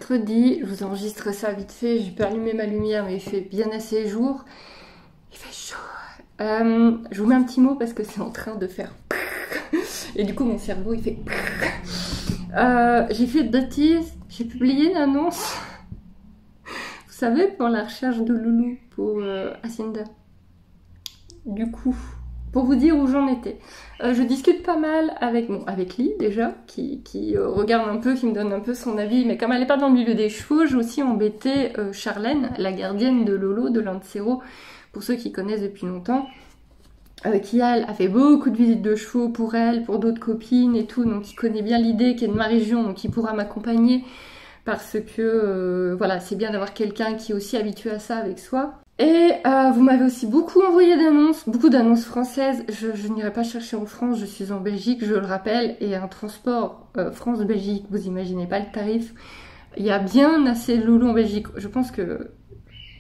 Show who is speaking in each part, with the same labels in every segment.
Speaker 1: mercredi, je vous enregistre ça vite fait, j'ai pu allumer ma lumière mais il fait bien assez jour. Il fait chaud. Je vous mets un petit mot parce que c'est en train de faire et du coup mon cerveau il fait j'ai fait de bêtises, j'ai publié une annonce. Vous savez, pour la recherche de loulou pour Hacienda. Du coup, pour vous dire où j'en étais. Je discute pas mal avec Lee déjà, qui regarde un peu, qui me donne un peu son avis, mais comme elle n'est pas dans le milieu des chevaux, j'ai aussi embêté Charlène, la gardienne de Lolo, de Lancero, pour ceux qui connaissent depuis longtemps, qui elle a fait beaucoup de visites de chevaux pour elle, pour d'autres copines et tout, donc qui connaît bien l'idée, qui est de ma région, donc qui pourra m'accompagner, parce que voilà, c'est bien d'avoir quelqu'un qui est aussi habitué à ça avec soi. Et vous m'avez aussi beaucoup envoyé d'annonces, beaucoup d'annonces françaises. Je n'irai pas chercher en France, je suis en Belgique, je le rappelle, et un transport France-Belgique, vous imaginez pas le tarif. Il y a bien assez de loulous en Belgique. Je pense que,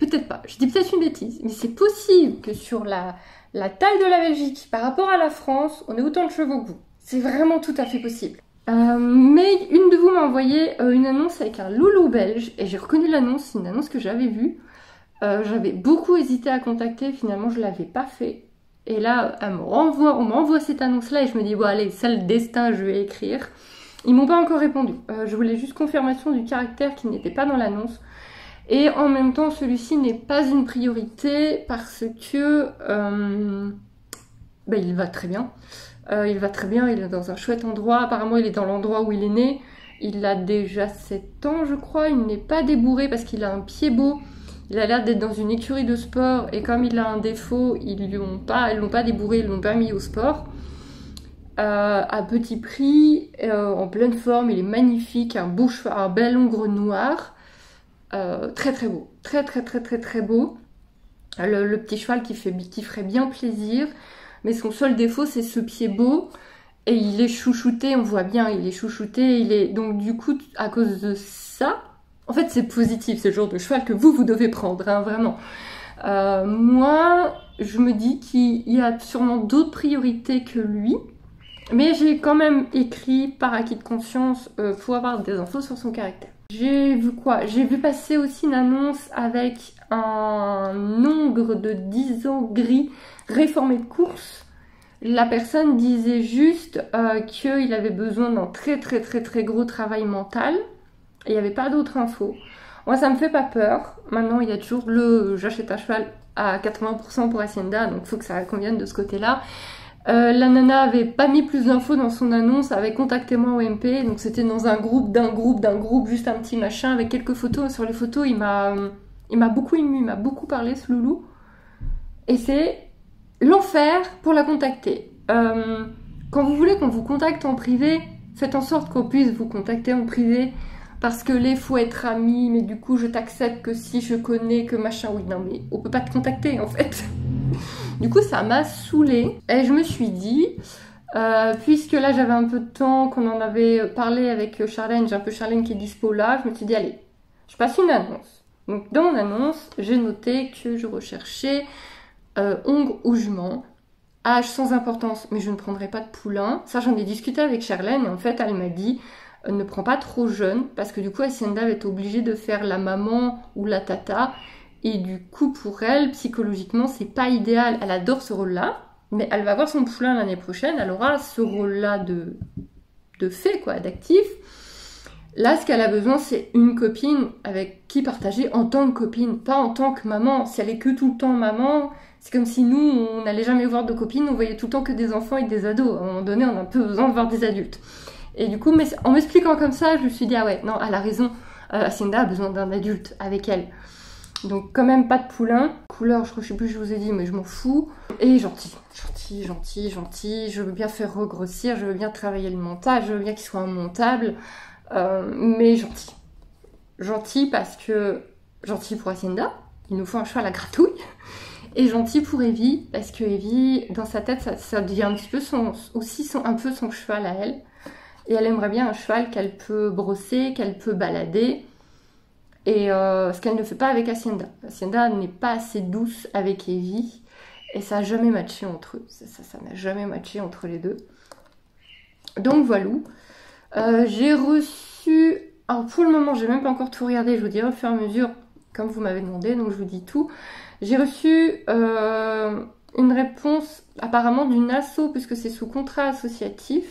Speaker 1: peut-être pas, je dis peut-être une bêtise, mais c'est possible que sur la taille de la Belgique par rapport à la France, on ait autant de chevaux que vous. C'est vraiment tout à fait possible. Mais une de vous m'a envoyé une annonce avec un loulou belge, et j'ai reconnu l'annonce, c'est une annonce que j'avais vue. J'avais beaucoup hésité à contacter, finalement je l'avais pas fait. Et là, on m'envoie cette annonce-là et je me dis, bon allez, c'est le destin, je vais écrire. Ils m'ont pas encore répondu. Je voulais juste confirmation du caractère qui n'était pas dans l'annonce. Et en même temps, celui-ci n'est pas une priorité parce que il va très bien. Il va très bien, il est dans un chouette endroit. Apparemment, il est dans l'endroit où il est né. Il a déjà 7 ans, je crois. Il n'est pas débourré parce qu'il a un pied beau. Il a l'air d'être dans une écurie de sport et comme il a un défaut, ils l'ont pas débourré, ils l'ont pas mis au sport. À petit prix, en pleine forme, il est magnifique, un beau cheval, un bel ongre noir, très très beau, très beau. Le petit cheval qui ferait bien plaisir, mais son seul défaut c'est ce pied beau et il est chouchouté, on voit bien, il est chouchouté, donc du coup à cause de ça. En fait, c'est positif, c'est le genre de cheval que vous devez prendre, hein, vraiment. Moi, je me dis qu'il y a sûrement d'autres priorités que lui. Mais j'ai quand même écrit par acquis de conscience pour avoir des infos sur son caractère. J'ai vu quoi? J'ai vu passer aussi une annonce avec un ongre de 10 ans gris réformé de course. La personne disait juste qu'il avait besoin d'un très gros travail mental. Et il n'y avait pas d'autres infos. Moi, ça me fait pas peur. Maintenant, il y a toujours j'achète un cheval à 80% pour Hacienda, donc il faut que ça convienne de ce côté-là. La nana avait pas mis plus d'infos dans son annonce, avait contacté moi au MP, donc c'était dans un groupe, juste un petit machin avec quelques photos. Sur les photos, il m'a beaucoup ému, il m'a beaucoup parlé, ce loulou. Et c'est l'enfer pour la contacter. Quand vous voulez qu'on vous contacte en privé, faites en sorte qu'on puisse vous contacter en privé. Parce que les faut être amis, mais du coup je t'accepte que si je connais que machin, oui non mais on peut pas te contacter en fait. Du coup ça m'a saoulée et je me suis dit, puisque là j'avais un peu de temps, qu'on en avait parlé avec Charlène, j'ai un peu Charlène qui est dispo là, je me suis dit allez, je passe une annonce. Donc dans mon annonce, j'ai noté que je recherchais ongre ou jument, âge sans importance, mais je ne prendrai pas de poulain. Ça j'en ai discuté avec Charlène et en fait elle m'a dit, ne prends pas trop jeune, parce que du coup Hacienda va être obligée de faire la maman ou la tata, et du coup pour elle, psychologiquement, c'est pas idéal. Elle adore ce rôle-là, mais elle va avoir son poulain l'année prochaine, elle aura ce rôle-là de fait, quoi, d'actif. Là, ce qu'elle a besoin, c'est une copine avec qui partager en tant que copine, pas en tant que maman. Si elle est que tout le temps maman, c'est comme si nous, on n'allait jamais voir de copines, on voyait tout le temps que des enfants et des ados. À un moment donné, on a un peu besoin de voir des adultes. Et du coup, en m'expliquant comme ça, je me suis dit, ah ouais, non, elle a raison, Hacienda a besoin d'un adulte avec elle. Donc quand même pas de poulain. Couleur, je sais plus, je vous ai dit, mais je m'en fous. Et gentil, je veux bien faire regrossir, je veux bien travailler le montage, je veux bien qu'il soit immontable, mais gentil. Gentil parce que, gentil pour Hacienda, il nous faut un cheval à gratouille. Et gentil pour Evie, parce que Evie, dans sa tête, ça devient un petit peu un peu son cheval à elle. Et elle aimerait bien un cheval qu'elle peut brosser, qu'elle peut balader. Et ce qu'elle ne fait pas avec Hacienda. Hacienda n'est pas assez douce avec Evie. Et ça n'a jamais matché entre eux. Ça n'a jamais matché entre les deux. Donc voilà. J'ai reçu Alors pour le moment, j'ai même pas encore tout regardé, je vous dirai au fur et à mesure, comme vous m'avez demandé, donc je vous dis tout. J'ai reçu une réponse apparemment d'une asso, puisque c'est sous contrat associatif,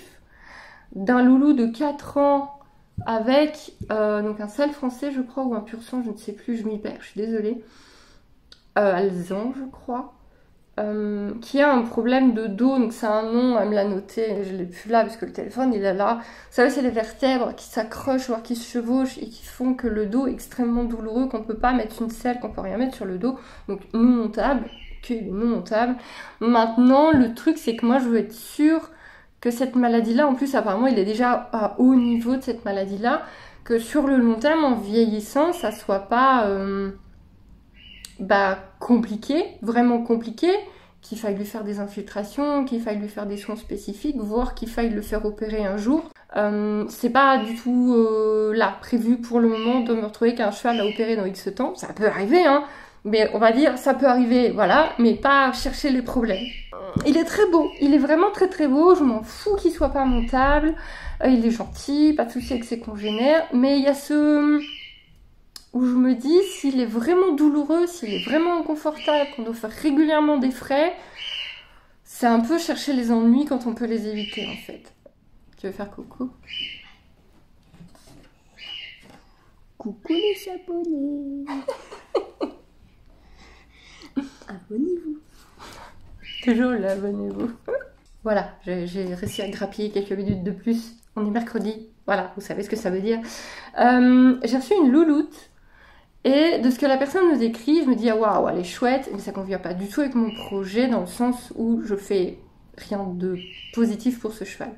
Speaker 1: d'un loulou de 4 ans avec donc un sale français, je crois, ou un pur sang, je ne sais plus, je m'y perds, je suis désolée. Alzan, je crois. Qui a un problème de dos, donc c'est un nom, elle me l'a noté, je l'ai plus là parce que le téléphone il est là. Vous savez, c'est les vertèbres qui s'accrochent, voire qui se chevauchent et qui font que le dos est extrêmement douloureux, qu'on ne peut pas mettre une selle, qu'on peut rien mettre sur le dos, donc non montable, que non montable. Maintenant, le truc c'est que moi je veux être sûre que cette maladie-là, en plus apparemment il est déjà à haut niveau de cette maladie-là, que sur le long terme, en vieillissant, ça soit pas compliqué, vraiment compliqué, qu'il faille lui faire des infiltrations, qu'il faille lui faire des soins spécifiques, voire qu'il faille le faire opérer un jour. C'est pas du tout là prévu pour le moment de me retrouver qu'un cheval a opéré dans X temps. Ça peut arriver, hein, mais on va dire ça peut arriver, voilà, mais pas chercher les problèmes. Il est très beau, il est vraiment très très beau, je m'en fous qu'il soit pas montable, il est gentil, pas de souci avec ses congénères, mais il y a ce où je me dis, s'il est vraiment douloureux, s'il est vraiment inconfortable, qu'on doit faire régulièrement des frais, c'est un peu chercher les ennuis quand on peut les éviter, en fait. Tu veux faire coucou?
Speaker 2: Coucou les abonnés. Abonnez-vous.
Speaker 1: Toujours là, abonnez-vous. Voilà, j'ai réussi à grappiller quelques minutes de plus. On est mercredi, voilà, vous savez ce que ça veut dire. J'ai reçu une louloute. Et de ce que la personne nous écrit, je me dis, ah waouh, elle est chouette, mais ça convient pas du tout avec mon projet, dans le sens où je fais rien de positif pour ce cheval.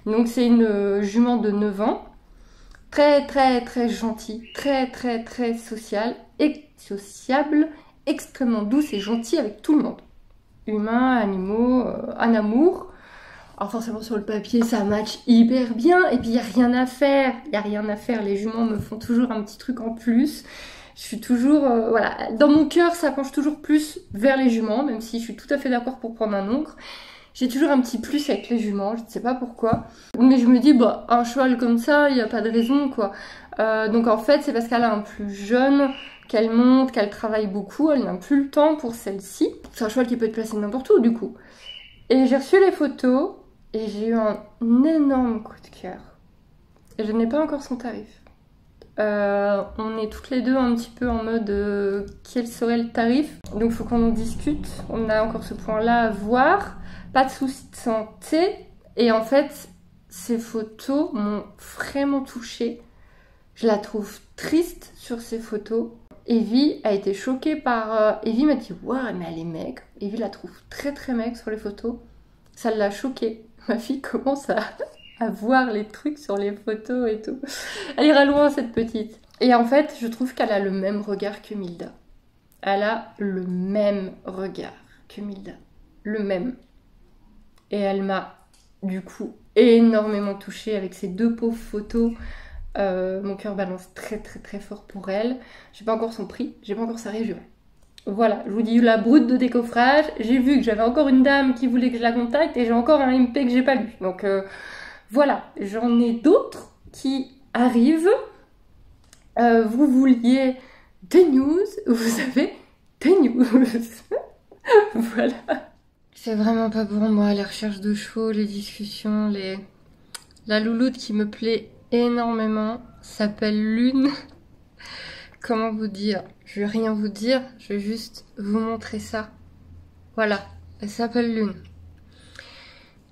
Speaker 1: Donc c'est une jument de 9 ans, très très très gentille, très très très sociale, et sociable, extrêmement douce et gentille avec tout le monde. Humains, animaux, un amour. Alors forcément sur le papier ça match hyper bien, et puis il n'y a rien à faire, les juments me font toujours un petit truc en plus. Je suis toujours, voilà, dans mon cœur, ça penche toujours plus vers les juments, même si je suis tout à fait d'accord pour prendre un encre. J'ai toujours un petit plus avec les juments, je ne sais pas pourquoi. Mais je me dis, bah, un cheval comme ça, il n'y a pas de raison, quoi. Donc en fait, c'est parce qu'elle a un plus jeune, qu'elle monte, qu'elle travaille beaucoup, elle n'a plus le temps pour celle-ci. C'est un cheval qui peut être placé n'importe où, du coup. Et j'ai reçu les photos, et j'ai eu un énorme coup de cœur. Et je n'ai pas encore son tarif. On est toutes les deux un petit peu en mode quel serait le tarif, donc il faut qu'on en discute, on a encore ce point là à voir, pas de soucis de santé, et en fait ces photos m'ont vraiment touchée, je la trouve triste sur ces photos. Evie a été choquée par... Evie m'a dit waouh mais elle est maigre, Evie la trouve très très maigre sur les photos, ça l'a choquée, ma fille commence à voir les trucs sur les photos et tout. Elle ira loin cette petite. Et en fait, je trouve qu'elle a le même regard que Milda. Elle a le même regard que Milda. Le même. Et elle m'a, du coup, énormément touchée avec ces deux pauvres photos. Mon cœur balance très très très fort pour elle. J'ai pas encore son prix, j'ai pas encore sa région. Voilà, je vous dis la brute de décoffrage. J'ai vu que j'avais encore une dame qui voulait que je la contacte et j'ai encore un MP que j'ai pas lu. Donc... voilà, j'en ai d'autres qui arrivent. Vous vouliez des news, vous avez des news. Voilà. C'est vraiment pas pour moi, les recherches de chevaux, les discussions, la louloute qui me plaît énormément s'appelle Lune. Comment vous dire? Je vais rien vous dire, je vais juste vous montrer ça. Voilà, elle s'appelle Lune.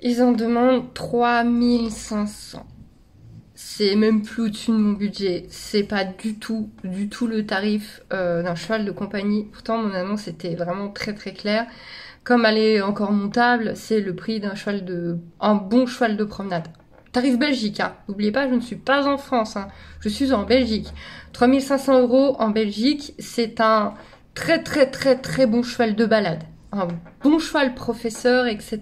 Speaker 1: Ils en demandent 3500. C'est même plus au-dessus de mon budget. C'est pas du tout le tarif d'un cheval de compagnie. Pourtant, mon annonce était vraiment très très claire. Comme elle est encore montable, c'est le prix d'un un bon cheval de promenade. Tarif Belgique, hein. N'oubliez pas, je ne suis pas en France, hein. Je suis en Belgique. 3500 € en Belgique, c'est un très très très très bon cheval de balade. Un bon cheval professeur, etc.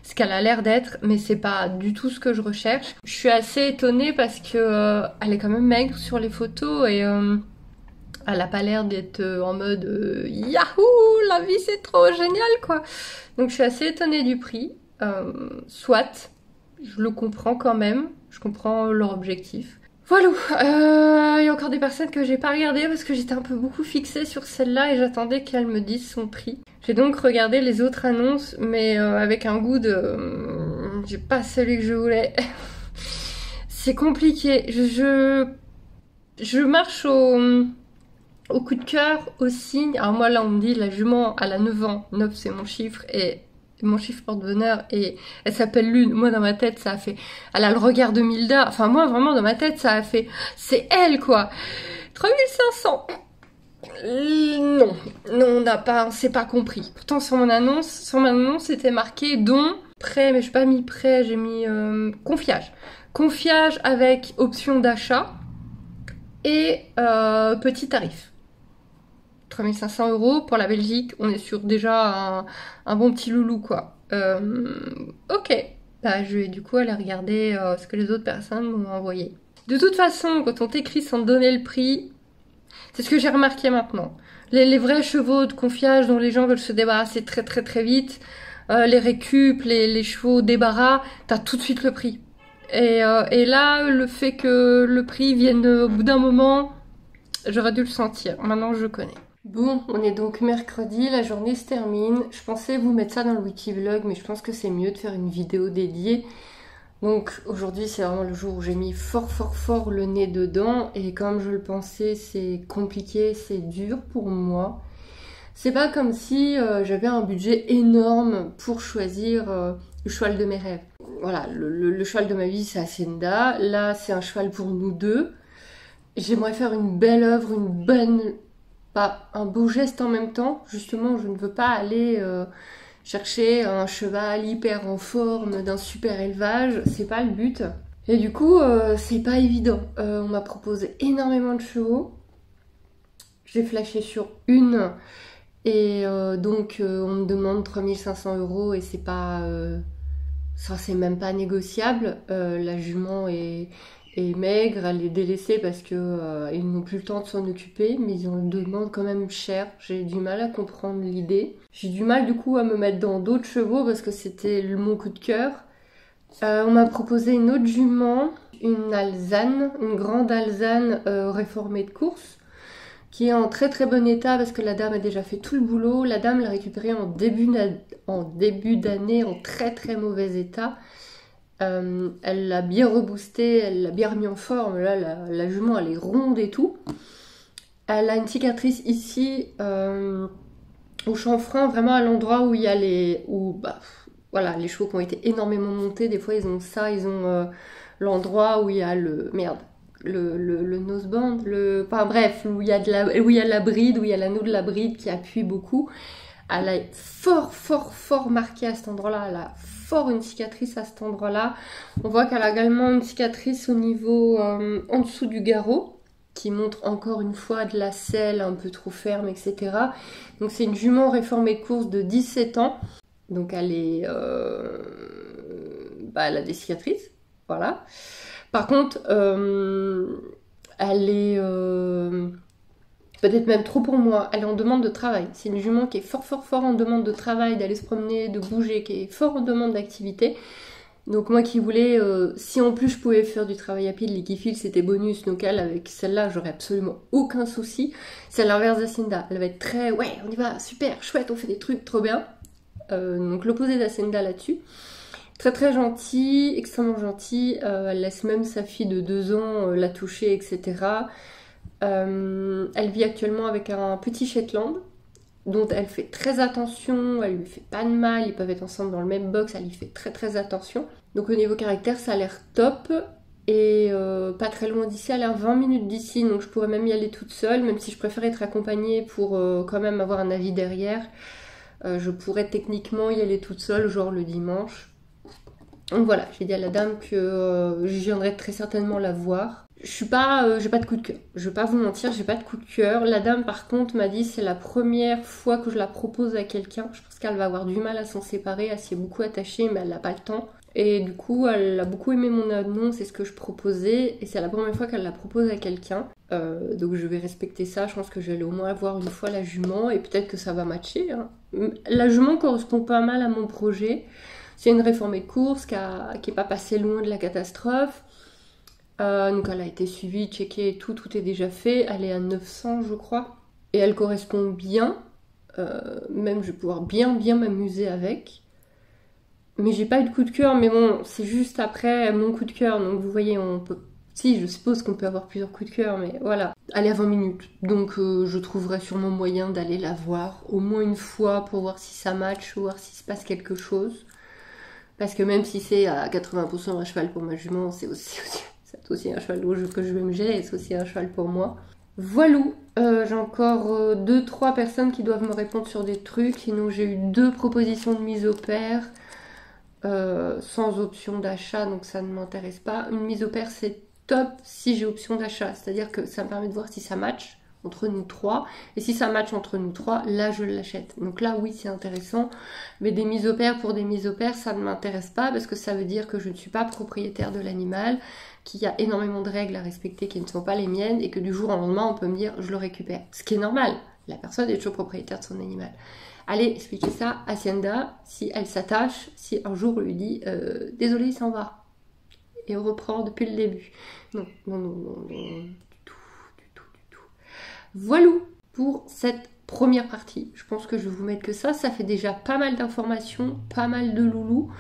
Speaker 1: Ce qu'elle a l'air d'être, mais c'est pas du tout ce que je recherche. Je suis assez étonnée parce que elle est quand même maigre sur les photos et elle a pas l'air d'être en mode Yahoo, la vie c'est trop génial quoi. Donc je suis assez étonnée du prix. Soit, je le comprends quand même, je comprends leur objectif. Voilà, il y a encore des personnes que j'ai pas regardées parce que j'étais un peu beaucoup fixée sur celle-là et j'attendais qu'elle me dise son prix. J'ai donc regardé les autres annonces, mais avec un goût de... j'ai pas celui que je voulais. C'est compliqué. Je marche au coup de cœur, au signe. Alors moi là on me dit la jument elle a 9 ans. 9 c'est mon chiffre et mon chiffre porte-bonheur et elle s'appelle Lune. Moi dans ma tête ça a fait... Elle a le regard de Milda. Enfin moi vraiment dans ma tête ça a fait... C'est elle quoi. 3500. Non, on s'est pas compris. Pourtant sur mon annonce c'était marqué don, prêt, mais je n'ai pas mis prêt, j'ai mis confiage. Confiage avec option d'achat et petit tarif. 3500 € pour la Belgique, on est sur déjà un bon petit loulou quoi. Ok, bah je vais du coup aller regarder ce que les autres personnes m'ont envoyé. De toute façon, quand on t'écrit sans donner le prix, c'est ce que j'ai remarqué maintenant. Les vrais chevaux de confiage dont les gens veulent se débarrasser très très très vite, les récup, les chevaux débarras, t'as tout de suite le prix. Et là, le fait que le prix vienne au bout d'un moment, j'aurais dû le sentir. Maintenant, je connais. Bon, on est donc mercredi, la journée se termine. Je pensais vous mettre ça dans le Wikivlog, mais je pense que c'est mieux de faire une vidéo dédiée. Donc aujourd'hui c'est vraiment le jour où j'ai mis fort le nez dedans et comme je le pensais c'est compliqué, c'est dur pour moi. C'est pas comme si j'avais un budget énorme pour choisir le cheval de mes rêves. Voilà, le cheval de ma vie c'est Hacienda, là c'est un cheval pour nous deux. J'aimerais faire une belle œuvre, une bonne... pas un beau geste en même temps, justement je ne veux pas aller... chercher un cheval hyper en forme d'un super élevage, c'est pas le but. Et du coup, c'est pas évident. On m'a proposé énormément de chevaux. J'ai flashé sur une. Et donc, on me demande 3500 € et c'est pas... ça, c'est même pas négociable. La jument est maigre, elle est délaissée parce que ils n'ont plus le temps de s'en occuper, mais ils ont le demande quand même cher. J'ai du mal à comprendre l'idée. J'ai du mal du coup à me mettre dans d'autres chevaux parce que c'était mon coup de cœur. On m'a proposé une autre jument, une alezane, une grande alezane réformée de course, qui est en très très bon état parce que la dame a déjà fait tout le boulot. La dame l'a récupérée en début d'année en très très mauvais état. Elle l'a bien reboosté, elle l'a bien remis en forme. Là, la jument, elle est ronde et tout. Elle a une cicatrice ici, au chanfrein, vraiment à l'endroit où il y a les chevaux qui ont été énormément montés. Des fois, ils ont ça, ils ont l'endroit où il y a le noseband, enfin bref, où il y a la bride, où il y a l'anneau de la bride qui appuie beaucoup. Elle a fort marqué à cet endroit-là. Elle a fort une cicatrice à cet endroit-là. On voit qu'elle a également une cicatrice au niveau en dessous du garrot, qui montre encore une fois de la selle un peu trop ferme, etc. Donc c'est une jument réformée de course de 17 ans. Donc elle est... elle a des cicatrices, voilà. Par contre, elle est... peut-être même trop pour moi, elle est en demande de travail. C'est une jument qui est fort en demande de travail, d'aller se promener, de bouger, qui est fort en demande d'activité. Donc moi qui voulais, si en plus je pouvais faire du travail à pied, de l'équifile, c'était bonus. Donc elle, avec celle-là, j'aurais absolument aucun souci. C'est l'inverse d'Hacienda. Elle va être très, ouais, on y va, super, chouette, on fait des trucs, trop bien. Donc l'opposé d'Hacienda là-dessus. Très gentille, extrêmement gentille. Elle laisse même sa fille de 2 ans la toucher, etc. Elle vit actuellement avec un petit Shetland dont elle fait très attention, elle lui fait pas de mal, ils peuvent être ensemble dans le même box, elle y fait très attention. Donc au niveau caractère, ça a l'air top. Et pas très loin d'ici, elle est à 20 minutes d'ici, donc je pourrais même y aller toute seule, même si je préfère être accompagnée pour quand même avoir un avis derrière. Je pourrais techniquement y aller toute seule, genre le dimanche. Donc voilà, j'ai dit à la dame que je viendrai très certainement la voir. J'ai pas de coup de cœur. Je vais pas vous mentir, j'ai pas de coup de cœur. La dame, par contre, m'a dit c'est la première fois que je la propose à quelqu'un. Je pense qu'elle va avoir du mal à s'en séparer. Elle s'y est beaucoup attachée, mais elle n'a pas le temps. Et du coup, elle a beaucoup aimé mon annonce et ce que je proposais. Et c'est la première fois qu'elle la propose à quelqu'un. Donc je vais respecter ça. Je pense que je vais aller au moins voir une fois la jument. Et peut-être que ça va matcher. Hein. La jument correspond pas mal à mon projet. C'est une réformée de course qui est pas passée loin de la catastrophe. Donc elle a été suivie, checkée et tout est déjà fait. Elle est à 900 je crois. Et elle correspond bien. Même je vais pouvoir bien m'amuser avec. Mais j'ai pas eu de coup de cœur, mais bon, c'est juste après mon coup de cœur. Donc vous voyez, on peut... Si, je suppose qu'on peut avoir plusieurs coups de cœur, mais voilà. Elle est à 20 minutes. Donc je trouverai sûrement moyen d'aller la voir au moins une fois pour voir si ça match, voir s'il se passe quelque chose. Parce que même si c'est à 80% un cheval pour ma jument, c'est aussi un cheval que je vais me gérer, et c'est aussi un cheval pour moi. Voilà, j'ai encore 2-3 personnes qui doivent me répondre sur des trucs. Sinon j'ai eu 2 propositions de mise au pair. Sans option d'achat, donc ça ne m'intéresse pas. Une mise au pair, c'est top si j'ai option d'achat, c'est-à-dire que ça me permet de voir si ça match entre nous 3, et si ça match entre nous 3, là je l'achète. Donc là oui, c'est intéressant, mais des mises au pair pour des mises au pair, ça ne m'intéresse pas, parce que ça veut dire que je ne suis pas propriétaire de l'animal, qu'il y a énormément de règles à respecter qui ne sont pas les miennes, et que du jour au lendemain on peut me dire je le récupère, ce qui est normal, la personne est toujours propriétaire de son animal. Allez expliquer ça à Hacienda, si elle s'attache, si un jour on lui dit désolé, il s'en va. Et on reprend depuis le début. Non, du tout. Voilà pour cette première partie. Je pense que je vais vous mettre que ça fait déjà pas mal d'informations, pas mal de loulous.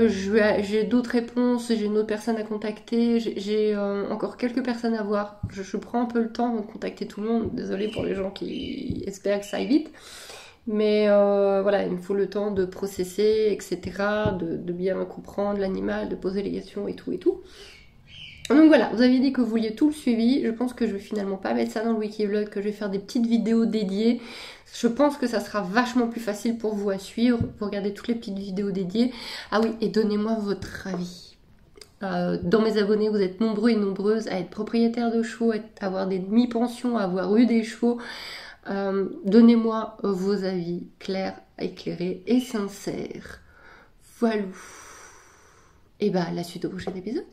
Speaker 1: J'ai d'autres réponses, j'ai une autre personne à contacter, j'ai encore quelques personnes à voir. Je prends un peu le temps de contacter tout le monde. Désolée pour les gens qui espèrent que ça aille vite. Mais voilà, il me faut le temps de processer, etc., de bien comprendre l'animal, de poser les questions et tout. Donc voilà, vous aviez dit que vous vouliez tout le suivi. Je pense que je vais finalement pas mettre ça dans le Wikivlog, que je vais faire des petites vidéos dédiées. Je pense que ça sera vachement plus facile pour vous à suivre. Vous regardez toutes les petites vidéos dédiées. Ah oui, et donnez-moi votre avis. Dans mes abonnés, vous êtes nombreux et nombreuses à être propriétaires de chevaux, à avoir des demi-pensions, à avoir eu des chevaux. Donnez-moi vos avis clairs, éclairés et sincères. Voilà. Et bah, la suite au prochain épisode.